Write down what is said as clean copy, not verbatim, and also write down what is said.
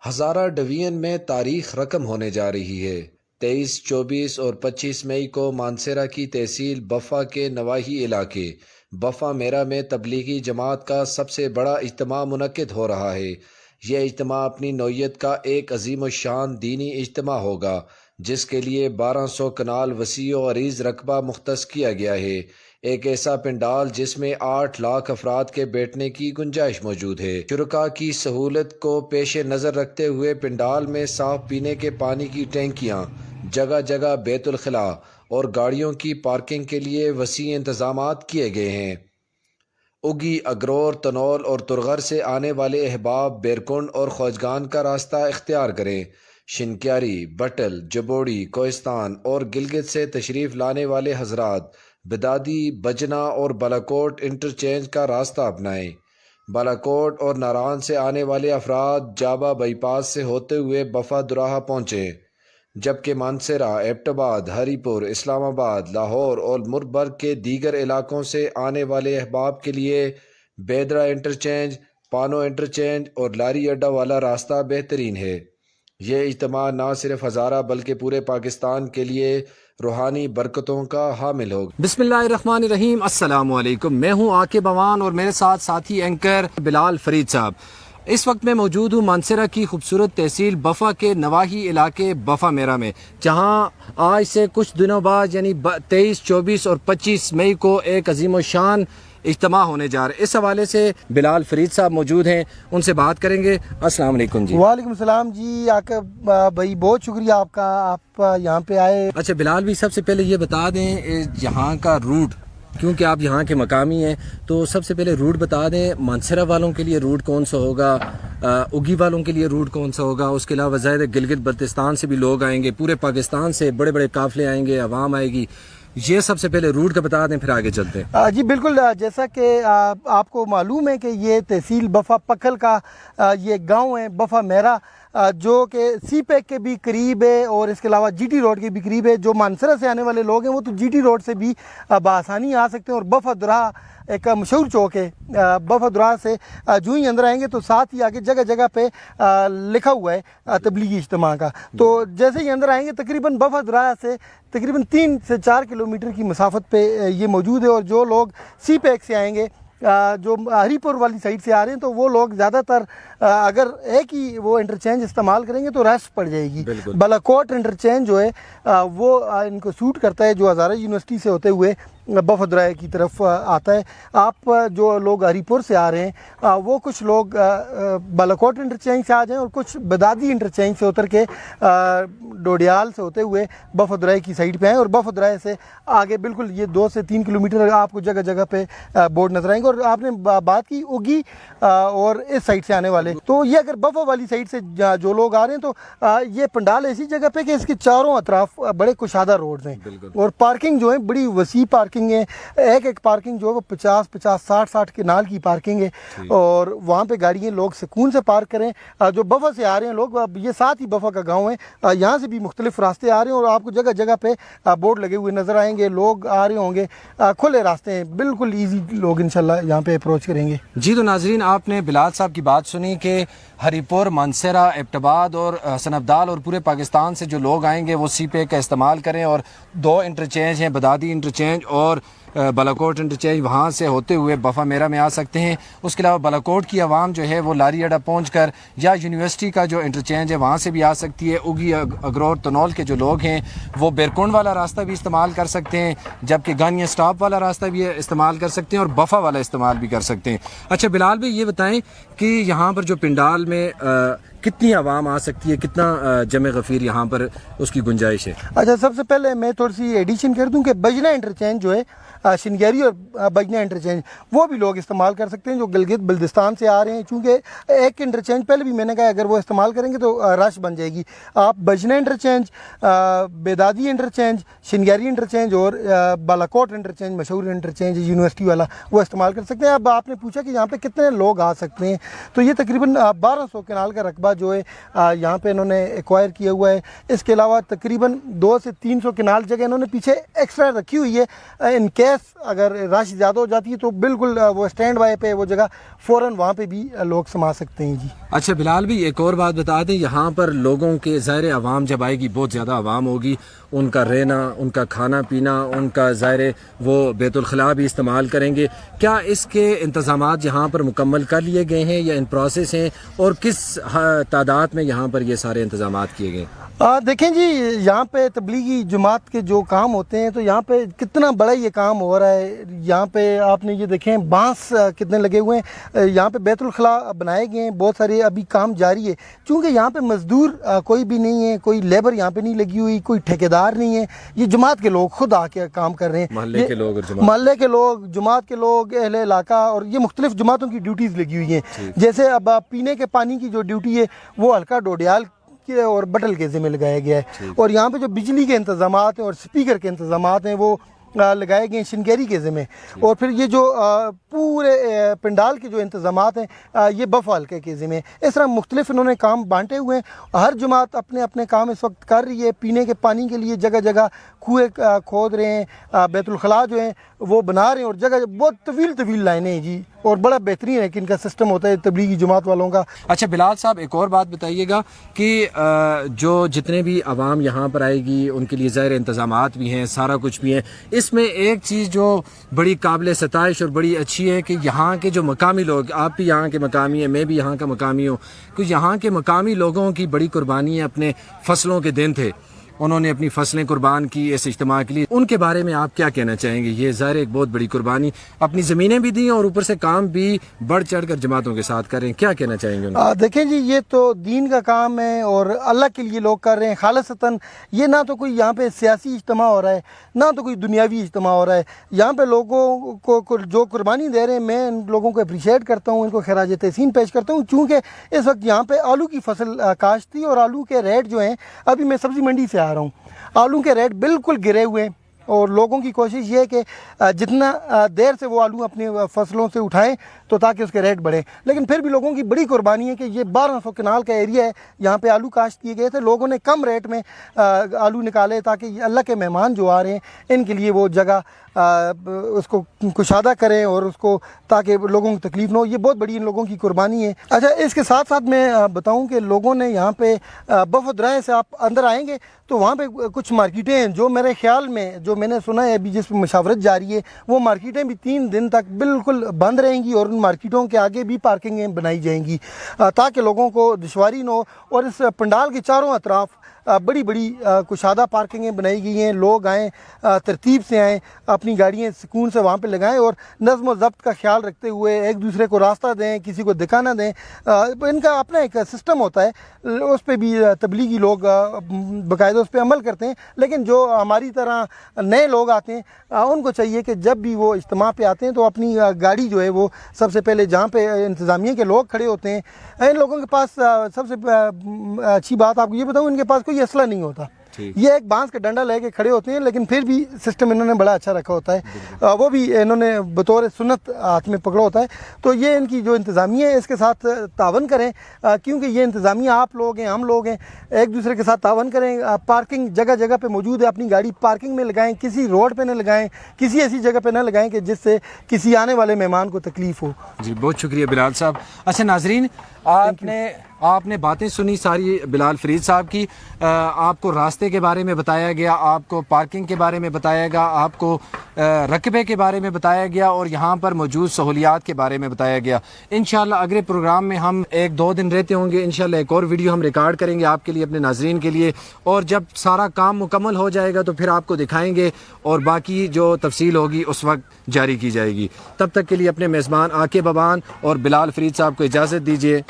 Hazara division میں تاریخ رقم ہونے جا رہی ہے۔ 23، 24 اور 25 مئی کو مانسہرہ کی تحصیل بفا کے نواحی علاقے بفا میرا میں تبلیغی جماعت کا سب سے بڑا اجتماع منعقد ہو رہا ہے۔ یہ اجتماع اپنی نوعیت کا ایک عظیم الشان دینی اجتماع ہوگا، جس کے لیے 1200 کنال وسیع و عریض رقبہ مختص کیا گیا ہے۔ ایک ایسا پنڈال جس میں 8 لاکھ افراد کے بیٹھنے کی گنجائش موجود ہے۔ شرکاء کی سہولت کو پیش نظر رکھتے ہوئے پنڈال میں صاف پینے کے پانی کی ٹینکیاں، جگہ جگہ بیت الخلاء اور گاڑیوں کی پارکنگ کے لیے وسیع انتظامات کیے گئے ہیں۔ اگی، اگرور، تنول اور ترغر سے آنے والے احباب بیرکنڈ اور خوجگان کا راستہ اختیار کریں۔ شنکیاری، بٹل، جبوڑی، کوہستان اور گلگت سے تشریف لانے والے حضرات بدادی، بجنا اور بالاکوٹ انٹرچینج کا راستہ اپنائیں۔ بالاکوٹ اور ناران سے آنے والے افراد جابا بائی پاس سے ہوتے ہوئے بفا دراہا پہنچیں، جبکہ مانسہرہ، ایبٹ آباد، ہری پور، اسلام آباد، لاہور اور مربرگ کے دیگر علاقوں سے آنے والے احباب کے لیے بیدرا انٹرچینج، پانو انٹرچینج اور لاری اڈا والا راستہ بہترین ہے۔ یہ اجتماع نہ صرف ہزارہ بلکہ پورے پاکستان کے لیے روحانی برکتوں کا حامل ہوگا۔ بسم اللہ الرحمن الرحیم۔ السلام علیکم، میں ہوں عاقب امان اور میرے ساتھ ساتھی اینکر بلال فرید صاحب۔ اس وقت میں موجود ہوں مانسہرہ کی خوبصورت تحصیل بفا کے نواحی علاقے بفا میرا میں، جہاں آج سے کچھ دنوں بعد یعنی 23، 24 اور 25 مئی کو ایک عظیم الشان اجتماع ہونے جا رہا ہے۔ اس حوالے سے بلال فرید صاحب موجود ہیں، ان سے بات کریں گے۔ السلام علیکم جی۔ وعلیکم السلام جی عاقب بھائی، بہت شکریہ آپ کا، آپ یہاں پہ آئے۔ اچھا بلال بھی، سب سے پہلے یہ بتا دیں یہاں کا روٹ، کیونکہ آپ یہاں کے مقامی ہیں، تو سب سے پہلے روٹ بتا دیں۔ مانسہرہ والوں کے لیے روٹ کون سا ہوگا، اگی والوں کے لیے روٹ کون سا ہوگا، اس کے علاوہ ظاہر گلگت بلتستان سے بھی لوگ آئیں گے، پورے پاکستان سے بڑے بڑے قافلے آئیں گے، عوام آئے گی۔ یہ سب سے پہلے روٹ کا بتا دیں، پھر آگے چلتے ہیں۔ جی بالکل، جیسا کہ آپ کو معلوم ہے کہ یہ تحصیل بفا پکھل کا یہ گاؤں ہے بفا میرا، جو کہ سی پیک کے بھی قریب ہے اور اس کے علاوہ جی ٹی روڈ کے بھی قریب ہے۔ جو مانسہرہ سے آنے والے لوگ ہیں وہ تو جی ٹی روڈ سے بھی بآسانی آ سکتے ہیں، اور بفا دراہا ایک مشہور چوک ہے، بفا دراہا سے جو ہی اندر آئیں گے تو ساتھ ہی آگے جگہ جگہ پہ لکھا ہوا ہے تبلیغی اجتماع کا۔ تو جیسے ہی اندر آئیں گے تقریباً بفا دراہا سے تقریباً 3 سے 4 کلومیٹر کی مسافت پہ یہ موجود ہے، اور جو لوگ سی پیک سے آئیں گے، جو ہری پور والی سائڈ سے آ رہے ہیں، تو وہ لوگ زیادہ تر اگر ایک ہی وہ انٹرچینج استعمال کریں گے تو رش پڑ جائے گی۔ بالاکوٹ انٹرچینج جو ہے وہ ان کو سوٹ کرتا ہے، جو ہزارہ یونیورسٹی سے ہوتے ہوئے بفا دراہا کی طرف آتا ہے۔ آپ جو لوگ ہری پور سے آ رہے ہیں، وہ کچھ لوگ بالاکوٹ انٹرچینج سے آ جائیں، اور کچھ بدادی انٹرچینج سے اتر کے ڈوڈیال سے ہوتے ہوئے بفا دراہا کی سائڈ پہ آئیں، اور بفا دراہا سے آگے بالکل یہ 2 سے 3 کلومیٹر آپ کو جگہ جگہ پہ بورڈ نظر آئیں گے۔ اور آپ نے بات کی اگی اور اس سائڈ سے آنے والے، تو یہ اگر بفا والی سائڈ سے جو لوگ آ رہے ہیں تو یہ پنڈال ایسی جگہ پہ کہ اس کے چاروں اطراف بڑے کشادہ روڈز ہیں، اور پارکنگ جو ہے بڑی وسیع پارکنگ ہے۔ ایک پارکنگ جو ہے وہ 50 60 کنال کی پارکنگ ہے، اور وہاں پہ گاڑیاں لوگ سکون سے پارک کریں۔ جو بفا سے آ رہے ہیں لوگ، یہ ساتھ ہی بفا کا گاؤں ہے، یہاں سے بھی مختلف راستے آ رہے ہیں، اور آپ کو جگہ جگہ پہ بورڈ لگے ہوئے نظر آئیں گے، لوگ آ رہے ہوں گے، کھلے راستے ہیں، بالکل ایزی لوگ انشاءاللہ یہاں پہ اپروچ کریں گے۔ جی تو ناظرین، آپ نے بلال صاحب کی بات سنی کہ ہری پور، مانسہرہ، ایبٹ آباد اور حسن ابدال اور پورے پاکستان سے جو لوگ آئیں گے وہ سی پیک کا استعمال کریں، اور 2 انٹرچینج ہیں، بدادی انٹرچینج اور بالاکوٹ انٹرچینج، وہاں سے ہوتے ہوئے بفا میرا میں آ سکتے ہیں۔ اس کے علاوہ بالاکوٹ کی عوام جو ہے وہ لاری اڈا پہنچ کر یا یونیورسٹی کا جو انٹرچینج ہے وہاں سے بھی آ سکتی ہے۔ اگی، اگرور، تنول کے جو لوگ ہیں وہ بیرکنڈ والا راستہ بھی استعمال کر سکتے ہیں، جبکہ گانیہ سٹاپ والا راستہ بھی استعمال کر سکتے ہیں، اور بفا والا استعمال بھی کر سکتے ہیں۔ اچھا بلال بھائی، یہ بتائیں کہ یہاں پر جو پنڈال میں کتنی عوام آ سکتی ہے، کتنا جمع غفیر یہاں پر اس کی گنجائش ہے؟ اچھا، سب سے پہلے میں تھوڑی سی ایڈیشن کر دوں کہ بجنا انٹرچینج جو ہے، شنگیری اور بجنا انٹرچینج، وہ بھی لوگ استعمال کر سکتے ہیں جو گلگت بلتستان سے آ رہے ہیں، چونکہ ایک انٹرچینج پہلے بھی میں نے کہا اگر وہ استعمال کریں گے تو رش بن جائے گی۔ آپ بجنا انٹرچینج، بیدادی انٹرچینج، شنگیری انٹرچینج اور بالاکوٹ انٹرچینج، مشہور انٹرچینج یونیورسٹی والا، وہ استعمال کر سکتے ہیں۔ اب آپ نے پوچھا کہ یہاں پہ کتنے لوگ آ سکتے ہیں، تو یہ تقریباً 1200 کنال کا رقبہ جو ہے یہاں پہ انہوں نے ایکوائر کیا ہوا ہے۔ اس کے علاوہ تقریباً 200 سے 300 کنال جگہ انہوں نے پیچھے ایکسٹرا رکھی ہوئی ہے ان کیس गैस अगर राशि ज़्यादा हो जाती है तो बिल्कुल वो स्टैंड बाय पे वो जगह फ़ौरन वहाँ पे भी लोग समा सकते हैं जी। अच्छा बिलाल भी एक और बात बता दें, यहाँ पर लोगों के ज़ाहिर आवाम जब आएगी, बहुत ज़्यादा आवाम होगी, उनका रहना, उनका खाना पीना, उनका ज़ाहिर वो बैतुल खला भी इस्तेमाल करेंगे, क्या इसके इंतज़ामात यहाँ पर मुकम्मल कर लिए गए हैं या इन प्रोसेस हैं, और किस तादाद में यहाँ पर ये सारे इंतज़ामात किए गए? देखें जी, यहाँ पे तबलीगी जमात के जो काम होते हैं तो यहाँ पे कितना बड़ा ये काम हो रहा है। यहाँ पे आपने ये देखें बांस कितने लगे हुए हैं, यहाँ पे बैतुल खला बनाए गए हैं, बहुत सारे अभी काम जारी है। चूँकि यहाँ पे मज़दूर कोई भी नहीं है, कोई लेबर यहाँ पे नहीं लगी हुई, कोई ठेकेदार नहीं है, ये जमात के लोग खुद आके काम कर रहे हैं, महल्ले के लोग, महल्ले के लोग, जमात के लोग, अहले इलाका, और ये मुख्तलिफ जमातों की ड्यूटीज़ लगी हुई हैं। जैसे अब पीने के पानी की जो ड्यूटी है वो हल्का डोडियाल के और बटल के ज़िम्मे लगाया गया है, और यहाँ पे जो बिजली के इंतज़ामात हैं और स्पीकर के इंतज़ामात हैं वो लगाए गए हैं शिनगेरी के ज़िम्मे, और फिर ये जो पूरे पंडाल के जो इंतज़ामात हैं ये बफ़ हल्के के ज़िम्मे। इस तरह मुख्तलिफ इन्होंने काम बांटे हुए हैं। हर जमात अपने अपने काम इस वक्त कर रही है। पीने के पानी के लिए जगह जगह कुएँ खोद रहे हैं, बैतुल खला जो हैं वो बना रहे हैं, और जगह बहुत तवील लाइनें हैं जी, और बड़ा बेहतरीन है कि इनका सिस्टम होता है तबलीगी जमात वालों का। अच्छा बिलाल साहब, एक और बात बताइएगा कि जो जितने भी आवाम यहाँ पर आएगी उनके लिए ज़ाहिर इंतज़ामात भी हैं, सारा कुछ भी है। इसमें एक चीज़ जो बड़ी काबिल सताइश और बड़ी अच्छी है कि यहाँ के जो मकामी लोग, आप भी यहाँ के मकामी हैं, मैं भी यहाँ का मकामी हूँ, कि यहाँ के मकामी लोगों की बड़ी कुर्बानी है। अपने फसलों के दिन थे, उन्होंने अपनी फसलें कुर्बान की इस इज्तिमा के लिए, उनके बारे में आप क्या कहना चाहेंगे? ये ज़ाहिर एक बहुत बड़ी कुर्बानी, अपनी ज़मीनें भी दी और ऊपर से काम भी बढ़ चढ़ कर जमातों के साथ करें, क्या कहना चाहेंगे उनको? देखें जी, ये तो दीन का काम है और अल्लाह के लिए लोग कर रहे हैं खालिसतन। ये ना तो कोई यहाँ पे सियासी इज्तिमा हो रहा है, ना तो कोई दुनियावी इज्तिमा हो रहा है। यहाँ पे लोगों को जो कुर्बानी दे रहे हैं, मैं इन लोगों को अप्रिशिएट करता हूँ, इनको खराज तहसीन पेश करता हूँ। चूँकि इस वक्त यहाँ पे आलू की फसल काश्त थी, और आलू के रेट जो हैं, अभी मैं सब्ज़ी मंडी से आ रहा हूँ, आलू के रेट बिल्कुल गिरे हुए हैं, और लोगों की कोशिश ये है कि जितना देर से वो आलू अपनी फसलों से उठाएं तो ताकि उसके रेट बढ़े। लेकिन फिर भी लोगों की बड़ी कुर्बानी है कि ये 1200 कनाल का एरिया है, यहाँ पे आलू काश्त किए गए थे, लोगों ने कम रेट में आलू निकाले ताकि अल्लाह के मेहमान जो आ रहे हैं इनके लिए वो जगह उसको कुशादा करें, और उसको ताकि लोगों को तकलीफ़ ना हो। ये बहुत बड़ी इन लोगों की कुर्बानी है। अच्छा, इसके साथ साथ मैं बताऊं कि लोगों ने यहाँ पे बफ़द राय से आप अंदर आएंगे तो वहाँ पे कुछ मार्केटें हैं जो मेरे ख्याल में, जो मैंने सुना है अभी जिस पर मशावरत जारी है, वो मार्केटें भी 3 दिन तक बिल्कुल बंद रहेंगी, और उन मार्केटों के आगे भी पार्किंगें बनाई जाएंगी ताकि लोगों को दुश्वारी न हो। और इस पंडाल के चारों अतराफ़ बड़ी बड़ी कुशादा पार्किंगें बनाई गई हैं, लोग आएँ, तरतीब से आएँ, अपनी गाड़ियाँ सुकून से वहाँ पे लगाएं, और नज़्म और ज़ब्त का ख्याल रखते हुए एक दूसरे को रास्ता दें, किसी को दिखा ना दें। इनका अपना एक सिस्टम होता है, उस पर भी तबलीगी लोग बाकायदा उस पर अमल करते हैं। लेकिन जो हमारी तरह नए लोग आते हैं उनको चाहिए कि जब भी वो इज्तिमा पे आते हैं तो अपनी गाड़ी जो है वो सबसे पहले जहाँ पे इंतज़ामिया के लोग खड़े होते हैं, इन लोगों के पास सबसे अच्छी बात आपको ये बताऊँ, इनके पास कोई असला नहीं होता। ये एक बांस का डंडा लेके खड़े होते हैं, लेकिन फिर भी सिस्टम इन्होंने बड़ा अच्छा रखा होता है, वो भी इन्होंने बतौर सुन्नत हाथ में पकड़ा होता है। तो ये इनकी जो इंतज़ामिया है इसके साथ तावन करें, क्योंकि ये इंतज़ामिया आप लोग हैं, हम लोग हैं, एक दूसरे के साथ तावन करें। पार्किंग जगह जगह पे मौजूद है, अपनी गाड़ी पार्किंग में लगाएं, किसी रोड पे न लगाएं, किसी ऐसी जगह पे न लगाएं कि जिससे किसी आने वाले मेहमान को तकलीफ़ हो। जी बहुत शुक्रिया बिलाल साहब। अच्छा नाजरीन, आपने बातें सुनी सारी बिलाल फरीद साहब की। आपको रास्ते के बारे में बताया गया, आपको पार्किंग के बारे में बताया गया, आपको रकबे के बारे में बताया गया, और यहाँ पर मौजूद सहूलियात के बारे में बताया गया। इंशाल्लाह अगले प्रोग्राम में हम 1-2 दिन रहते होंगे, इंशाल्लाह एक और वीडियो हम रिकॉर्ड करेंगे आपके लिए, अपने नाजरीन के लिए, और जब सारा काम मुकम्मल हो जाएगा तो फिर आपको दिखाएंगे, और बाकी जो तफसील होगी उस वक्त जारी की जाएगी। तब तक के लिए अपने मेज़बान आके बबान और बिलाल फरीद साहब को इजाज़त दीजिए।